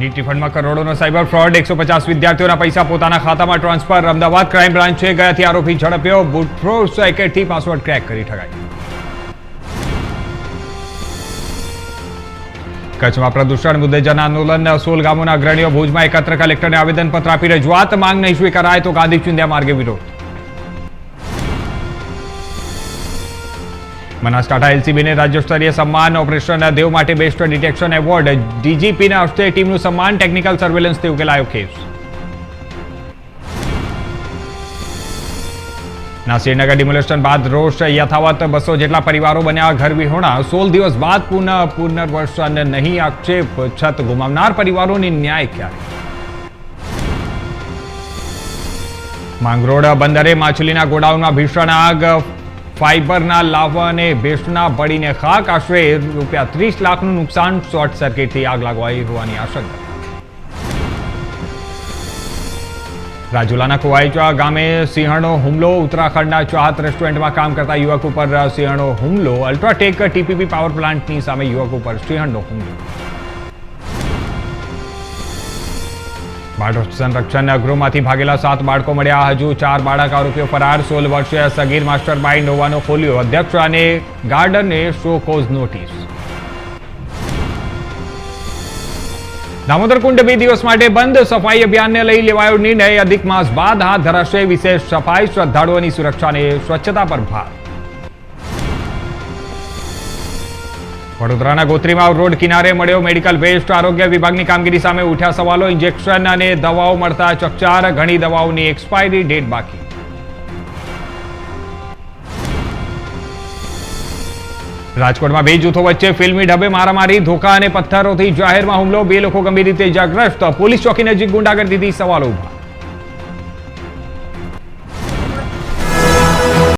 નીતિ ફંડમાં કરોડોનો cyber fraud, 150 વિદ્યાર્થીઓના પૈસા પોતાના ખાતામાં ટ્રાન્સફર. અમદાવાદ ક્રાઇમ બ્રાન્ચે ગયાથી આરોપી ઝડપ્યો. બુટફોર્સ રેકેટથી પાસવર્ડ ક્રેક કરી ઠગાઈ. કચ્છમાં પ્રદૂષણ મુદ્દે જન આંદોલન. 16 ગામોના અગ્રણીઓ ભુજમાં એકત્ર. કલેક્ટરને આવેદનપત્ર આપી રજૂઆત. માંગ નહીં સ્વીકારાય તો ગાંધી ચિંધ્યા માર્ગે વિરોધ. બનાસકાંઠા એલસીબીને રાજ્યસ્તરીય સન્માન. ઓપરેશન દેવ માટે બેસ્ટ ડિટેક્શન એવોર્ડ. ડીજીપીના હસ્તે ટીમનું સન્માન. ટેકનિકલ સર્વેલન્સથી ઉકેલાયો કેસ. શ્રીનગર ડિમોલેશન બાદ રોષ યથાવત. 200 જેટલા પરિવારો બન્યા ઘર વિહોણા. 16 દિવસ બાદ પુનર્વસન નહીં. આક્ષેપ છત ગુમાવનાર પરિવારોની ન્યાય ક્યારે? માંગરોળ બંદરે માછલીના ગોડાઉનમાં ભીષણ આગ. ફાઇબરના લાવા અને ભેષણા બળીને ખાક. આશરે ₹30 લાખનું નુકસાન. શોર્ટ સર્કિટથી આગ લાગવાની હોવાની આશંકા. રાજુલાના કુવાઈચા ગામે સિંહણનો હુમલો. ઉત્તરાખંડના ચાહત રેસ્ટોરન્ટમાં કામ કરતા યુવક ઉપર સિંહણનો હુમલો. અલ્ટ્રાટેક ટીપીપી પાવર પ્લાન્ટની સામે યુવક ઉપર સિંહણનો હુમલો. બાળ સંરક્ષણ ગૃહમાંથી ભાગેલા 7 બાળકો મળ્યા. હજુ 4 બાળક આરોપીઓ ફરાર. 16 વર્ષીય સગીર માસ્ટર માઇન્ડ હોવાનો ખોલ્યો. અધ્યક્ષ અને ગાર્ડનને show cause notice. Damodar Kund 2 દિવસ માટે બંધ. સફાઈ અભિયાનને લઈ લેવાયો નિર્ણય. અધિક માસ બાદ હાથ ધરાશે વિશેષ સફાઈ. શ્રદ્ધાળુઓની સુરક્ષા અને સ્વચ્છતા પર ભાર. વડોદરાના ગોત્રીમાં રોડ કિનારે મળ્યો મેડિકલ વેસ્ટ. આરોગ્ય વિભાગની કામગીરી સામે ઉઠ્યા સવાલો. ઇન્જેક્શન અને દવાઓ મળતા ચકચાર. ઘણી દવાઓની એક્સપાયરી ડેટ બાકી. રાજકોટમાં 2 જૂથો વચ્ચે ફિલ્મી ઢબે મારામારી. ધોકા અને પથ્થરોથી જાહેરમાં હુમલો. 2 લોકો ગંભીર રીતે ઇજાગ્રસ્ત. પોલીસ ચોકી નજીક ગુંડાગર્દીથી સવાલો ઉભા.